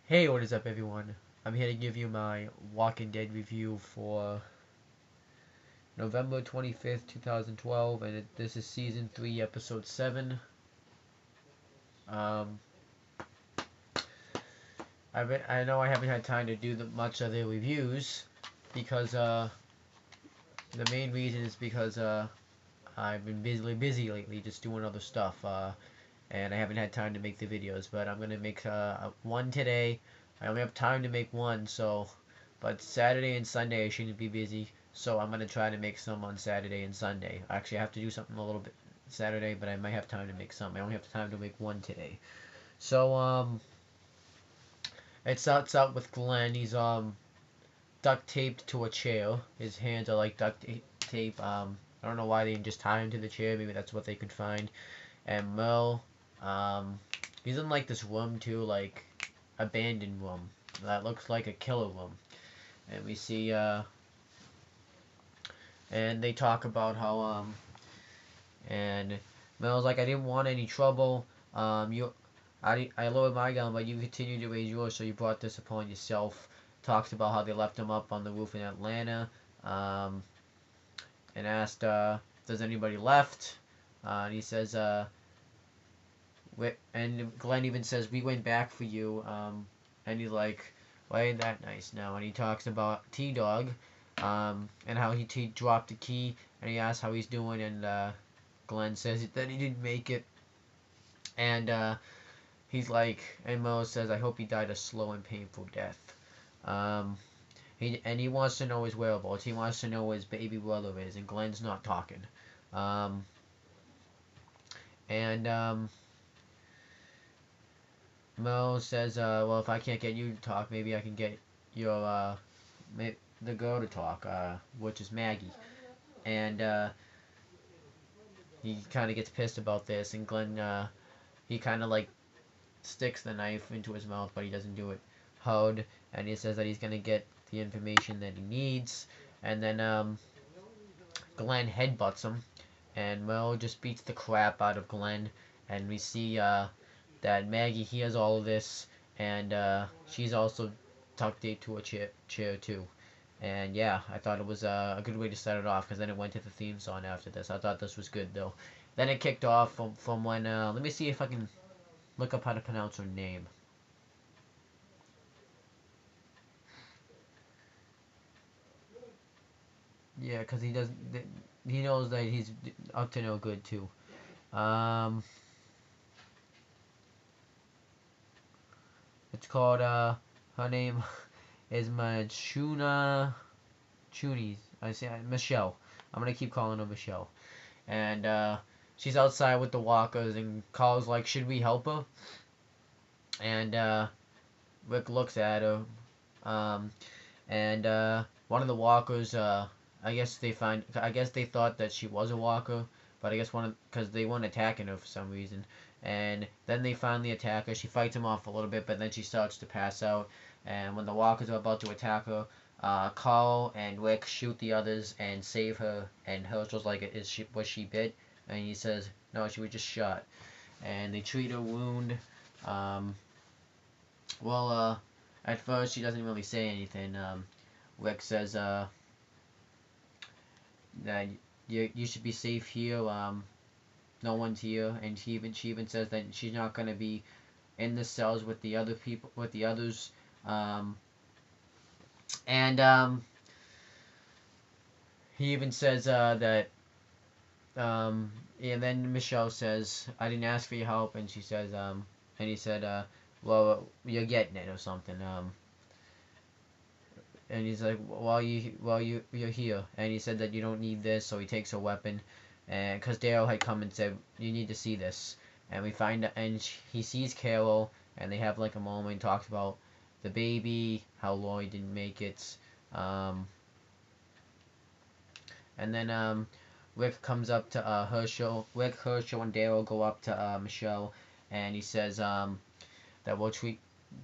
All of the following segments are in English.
Hey, what is up, everyone? I'm here to give you my Walking Dead review for November 25th, 2012, and this is Season 3, Episode 7. Um, I know I haven't had time to do much of the reviews because the main reason is because I've been busy lately just doing other stuff, and I haven't had time to make the videos, but I'm going to make one today. I only have time to make one, but Saturday and Sunday I shouldn't be busy, so I'm going to try to make some on Saturday and Sunday. Actually, I have to do something a little bit Saturday, but I might have time to make some. I only have time to make one today. So, it starts out with Glenn. He's, duct taped to a chair. His hands are like duct tape. I don't know why they didn't just tie him to the chair. Maybe that's what they could find. And Mel, um, he's in like this room too, like abandoned room that looks like a killer room. And we see, and they talk about how, and Mel's like, I didn't want any trouble. I lowered my gun, but you continued to raise yours, so you brought this upon yourself. Talks about how they left him up on the roof in Atlanta, um, and asked, if there's anybody left. And he says, and Glenn even says, we went back for you. And he's like, why ain't that nice now? And he talks about T-Dog, and how he dropped the key, and he asks how he's doing, and Glenn says that he didn't make it. And he's like, and Mo says, I hope he died a slow and painful death. He wants to know his whereabouts. He wants to know where his baby brother is, and Glenn's not talking. Um, and Mo says, well, if I can't get you to talk, maybe I can get your the girl to talk, which is Maggie. And he kind of gets pissed about this, and Glenn, he kind of like sticks the knife into his mouth, but he doesn't do it hard. And he says that he's gonna get the information that he needs. And then Glenn headbutts him, and Mo just beats the crap out of Glenn. And we see that Maggie hears all of this, and she's also tucked into a chair too. And yeah, I thought it was a good way to start it off, because then it went to the theme song after this. I thought this was good though. Then it kicked off from when let me see if I can look up how to pronounce her name. Yeah, because he knows that he's up to no good too. Um, it's called her name is Machuna Chunies. I say Michelle. I'm gonna keep calling her Michelle. And she's outside with the walkers, and calls like, "Should we help her?" And Rick looks at her, um, and one of the walkers, I guess they thought that she was a walker, but I guess because they weren't attacking her for some reason. And then they finally attack her. She fights him off a little bit, but then she starts to pass out. And when the walkers are about to attack her, Carl and Rick shoot the others and save her. And Herschel's like, was she bit?" And he says, "No, she was just shot." And they treat her wound. Um, well, at first she doesn't really say anything. Rick says that you should be safe here. No one's here, and she even says that she's not gonna be in the cells with the other people, with the others. Um, and he even says that and then Michelle says, "I didn't ask for your help," and she says and he said, "Well, you're getting it," or something. And he's like, "You're here," and he said that you don't need this, so he takes a weapon, and because Daryl had come and said, "You need to see this," and we find out, and he sees Carol, and they have like a moment, talks about the baby, how Lloyd didn't make it, um, and then Rick comes up to Herschel. Rick, Herschel, and Daryl go up to Michelle, and he says that we'll treat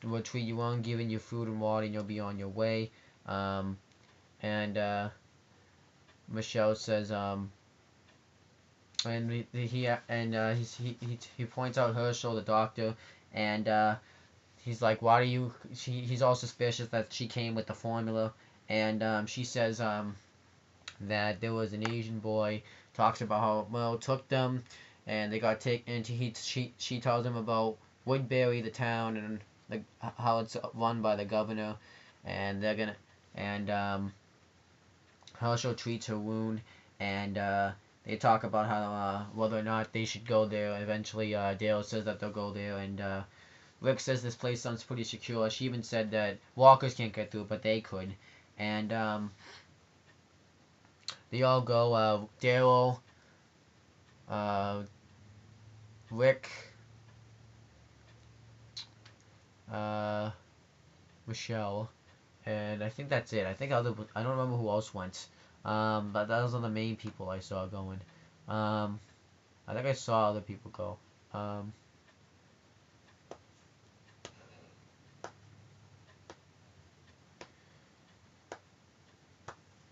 you well, giving you food and water, and you'll be on your way. Um, and Michelle says, and he points out Herschel, the doctor, and he's like, why do you? He's all suspicious that she came with the formula, and she says that there was an Asian boy. Talks about how Mel took them, and they got taken. And she tells him about Woodbury, the town, and how it's run by the governor, and they're gonna and Herschel treats her wound, and they talk about how whether or not they should go there. Eventually, Dale says that they'll go there, and Rick says this place sounds pretty secure. She even said that walkers can't get through, but they could, and they all go. Daryl, uh, Rick, uh, Michelle, and I think that's it. I don't remember who else went. But those are the main people I saw going. Um, I think I saw other people go. Um,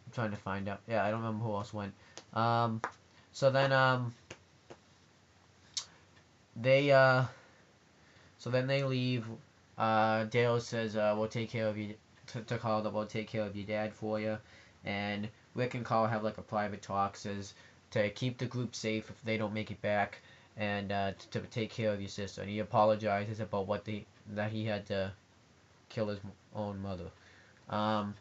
I'm trying to find out. Yeah, I don't remember who else went. Um, so then they so then they leave. Dale says, "We'll take care of you." To Carl, that we'll take care of your dad for you, and Rick and Carl have like a private talk. Says to keep the group safe if they don't make it back, and to take care of your sister. And he apologizes about that he had to kill his own mother. Um,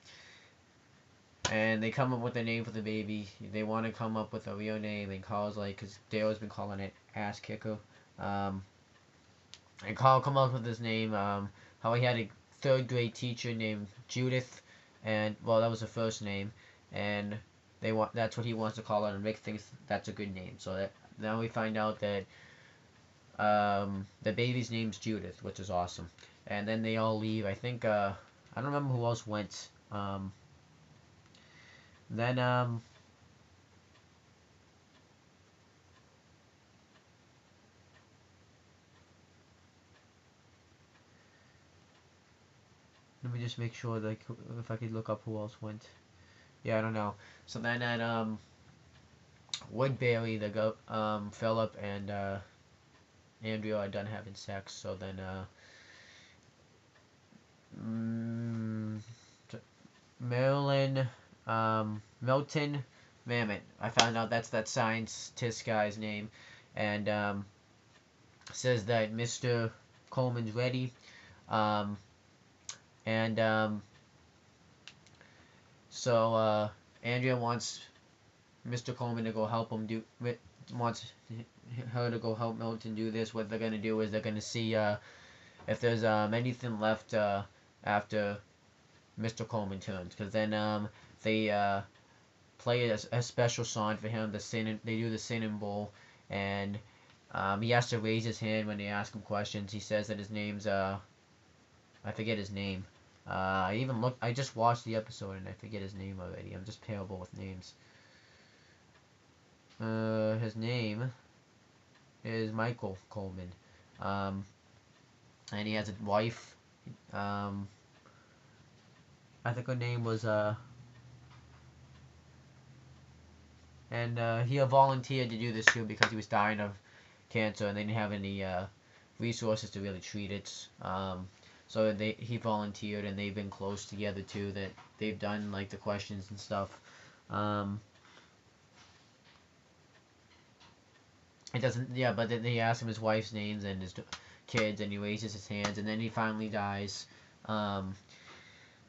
and they come up with a name for the baby. They want to come up with a real name, and Carl's like, because Dale's been calling it Ass Kicker. Um, and Carl come up with his name. How he had a third grade teacher named Judith, and well, that was the first name, and that's what he wants to call it, and Rick thinks that's a good name. So that now we find out that the baby's name's Judith, which is awesome. And then they all leave. I think I don't remember who else went. Then let me just make sure, like, if I could look up who else went. Yeah, I don't know. So then at Woodbury, Philip and Andrea are done having sex. So then mm, Marilyn, Milton Mamet. I found out that's that scientist guy's name, and says that Mr. Coleman's ready, um, and so Andrea wants Mr. Coleman to go help him wants her to go help Milton do this. What they're gonna do is they're gonna see if there's anything left after Mr. Coleman turns, because then they play a special song for him. They do the singing bowl, and he has to raise his hand when they ask him questions. He says that his name's I forget his name. I just watched the episode and I forget his name already. I'm just terrible with names. His name is Michael Coleman. And he has a wife. I think her name was and he volunteered to do this too because he was dying of cancer and they didn't have any resources to really treat it. So he volunteered and they've been close together too. That they've done like the questions and stuff. It doesn't. Yeah, but then he asks him his wife's names and his kids, and he raises his hands, and then he finally dies.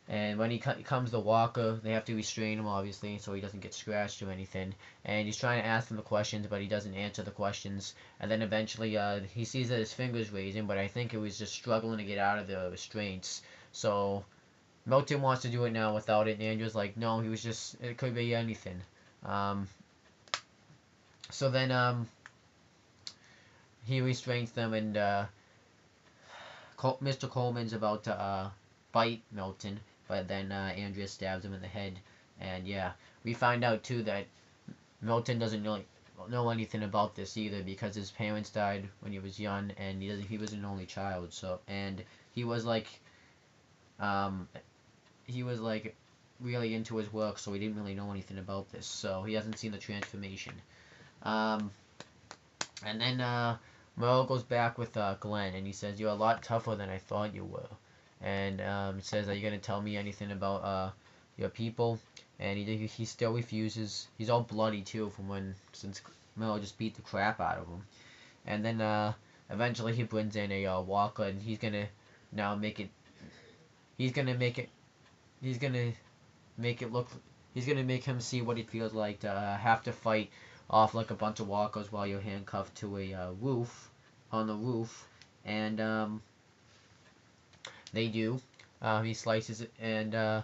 And when he comes to Walker, they have to restrain him, obviously, so he doesn't get scratched or anything. And he's trying to ask him the questions, but he doesn't answer the questions. And then eventually, he sees that his finger's raising, but I think it was just struggling to get out of the restraints. So Milton wants to do it now without it, and Andrew's like, no, it could be anything. So then, he restrains them, and Mr. Coleman's about to bite Milton, but then Andrea stabs him in the head. And yeah, we find out too that Milton doesn't really know anything about this either because his parents died when he was young, and he was an only child. So and he was like really into his work, so he didn't really know anything about this. So he hasn't seen the transformation. And then Merle goes back with Glenn, and he says, "You're a lot tougher than I thought you were." And says, "Are you gonna tell me anything about your people?" And he still refuses. He's all bloody too from since Merle just beat the crap out of him. And then eventually he brings in a walker, and he's gonna now make it. He's gonna make it. He's gonna make it look. He's gonna make him see what it feels like to have to fight off like a bunch of walkers while you're handcuffed to a roof, on the roof, and they do. He slices it, and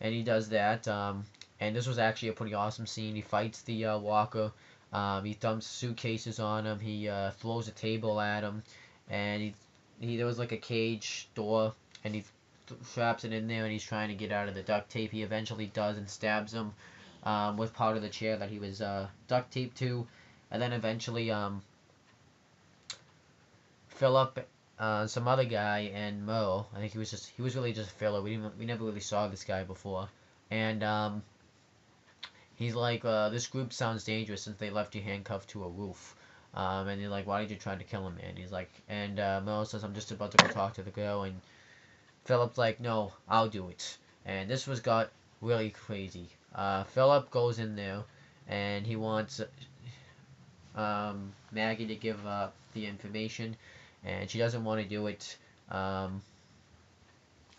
he does that. And this was actually a pretty awesome scene. He fights the walker. He dumps suitcases on him. He throws a table at him, and there was like a cage door, and he traps it in there, and he's trying to get out of the duct tape. He eventually does and stabs him with part of the chair that he was duct taped to, and then eventually Philip, some other guy, and Mo. I think he was really just a filler. We never really saw this guy before, and he's like, this group sounds dangerous since they left you handcuffed to a roof. And you're like, why did you try to kill him, man? He's like, and Mo says, I'm just about to go talk to the girl, and Philip's like, no, I'll do it. And this got really crazy. Philip goes in there, and he wants Maggie to give up the information, and she doesn't want to do it.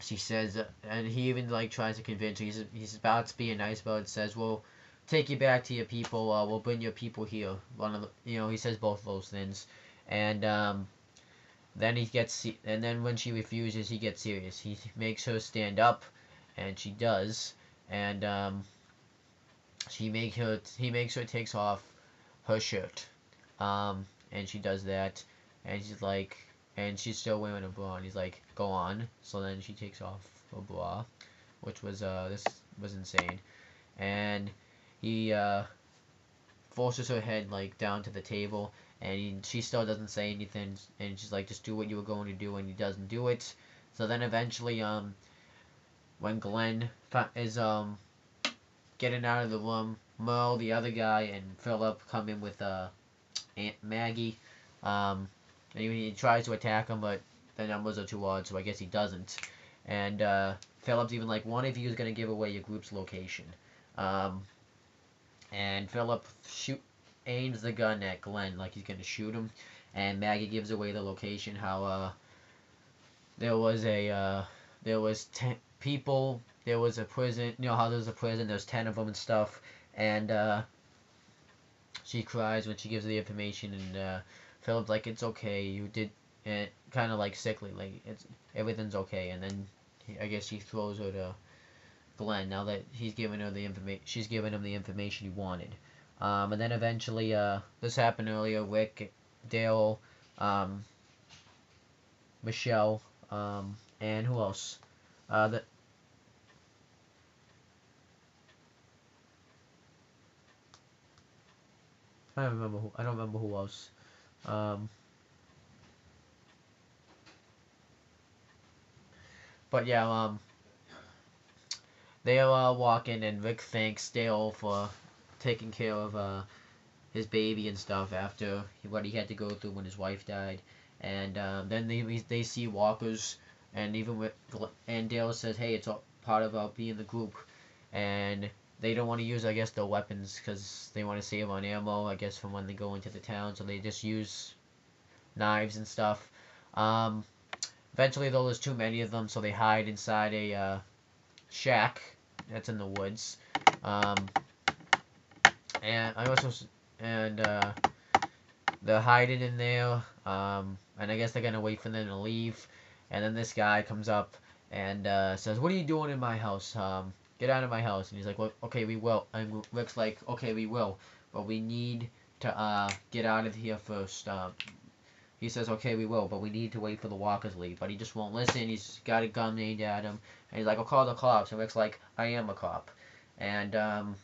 She says, and he even like tries to convince her. He's about to be nice about it. Says, "We'll take you back to your people. We'll bring your people here." He says both of those things, and then and then when she refuses, he gets serious. He makes her stand up, and she does, and he makes her takes off her shirt, and she does that, and she's still wearing a bra, and he's like, go on. So then she takes off her bra, which was this was insane, and he forces her head like down to the table, and she still doesn't say anything, and she's like, just do what you were going to do, and he doesn't do it. So then eventually when Glenn is getting out of the room, Merle, the other guy, and Philip come in with Aunt Maggie. And he tries to attack him, but the numbers are too odd, so I guess he doesn't. And Philip's even like, one of you is going to give away your group's location. And Philip aims the gun at Glenn like he's going to shoot him. And Maggie gives away the location, how there was 10 people, there was a prison, you know how there's a prison, there's 10 of them and stuff. And she cries when she gives the information, and Philip's like, it's okay, you did, and kind of like sickly, like everything's okay. And then I guess he throws her to Glenn now that she's given him the information he wanted. And then eventually, this happened earlier. Rick, Dale, Michelle, and who else? I I don't remember who else. Um, but yeah, they are walking, and Rick thanks Dale for taking care of his baby and stuff after what he had to go through when his wife died. And then they see walkers, and and Dale says, "Hey, it's all part of being the group," and they don't want to use, I guess, their weapons because they want to save on ammo, I guess, from when they go into the town. So they just use knives and stuff. Eventually, though, there's too many of them, so they hide inside a shack that's in the woods. And I also they're hiding in there. And I guess they're gonna wait for them to leave. And then this guy comes up and says, "What are you doing in my house? Get out of my house." And he's like, "Well, okay, we will." And Rick's like, "Okay, we will, but we need to get out of here first." He says, "Okay, we will, but we need to wait for the walkers to leave." But he just won't listen. He's got a gun aimed at him, and he's like, "I'll call the cops." And Rick's like, "I am a cop." And the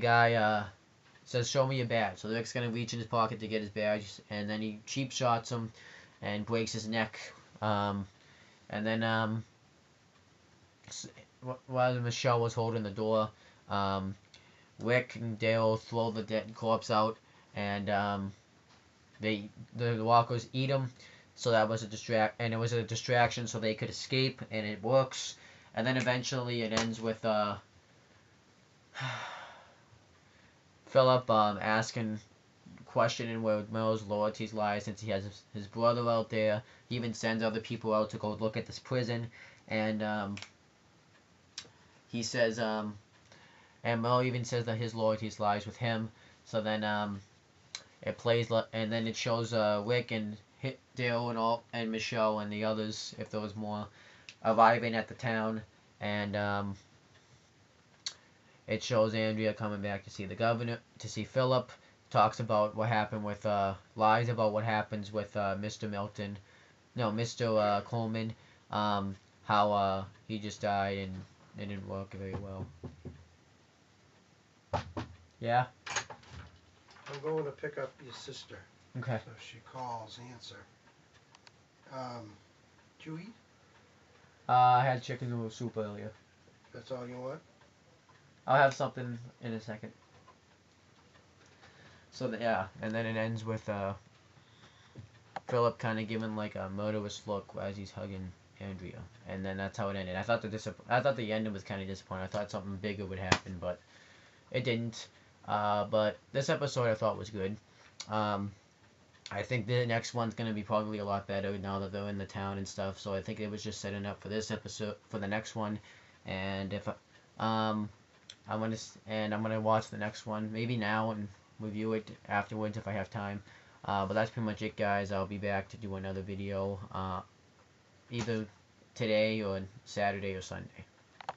guy says, "Show me your badge." So Rick's gonna reach in his pocket to get his badge, and then he cheap shots him and breaks his neck. And then while Michelle was holding the door, Rick and Dale throw the dead corpse out, and the walkers eat him. So that was it was a distraction, so they could escape, and it works. And then eventually it ends with Philip asking, questioning where Mel's loyalties lie, since he has his brother out there. He even sends other people out to go look at this prison, and he says, and Mel even says that his loyalties lies with him. So then it plays, and then it shows Rick and Dale and Michelle and the others, if there was more, arriving at the town, and it shows Andrea coming back to see the governor, to see Philip. Talks about what happened with lies about what happens with Mr. Milton, no, Mr. Coleman, how he just died and it didn't work very well. Yeah. I'm going to pick up your sister. Okay. So if she calls, answer. Did you eat? I had chicken noodle soup earlier. That's all you want? I'll have something in a second. So yeah, and then it ends with Philip kind of giving like a murderous look as he's hugging Andrea, and then that's how it ended. I thought the ending was kind of disappointing. I thought something bigger would happen, but it didn't. But this episode I thought was good. I think the next one's gonna be probably a lot better now that they're in the town and stuff. So I think it was just setting up for this episode for the next one, and if I'm gonna watch the next one maybe now and review it afterwards if I have time. But that's pretty much it, guys. I'll be back to do another video either today or Saturday or Sunday.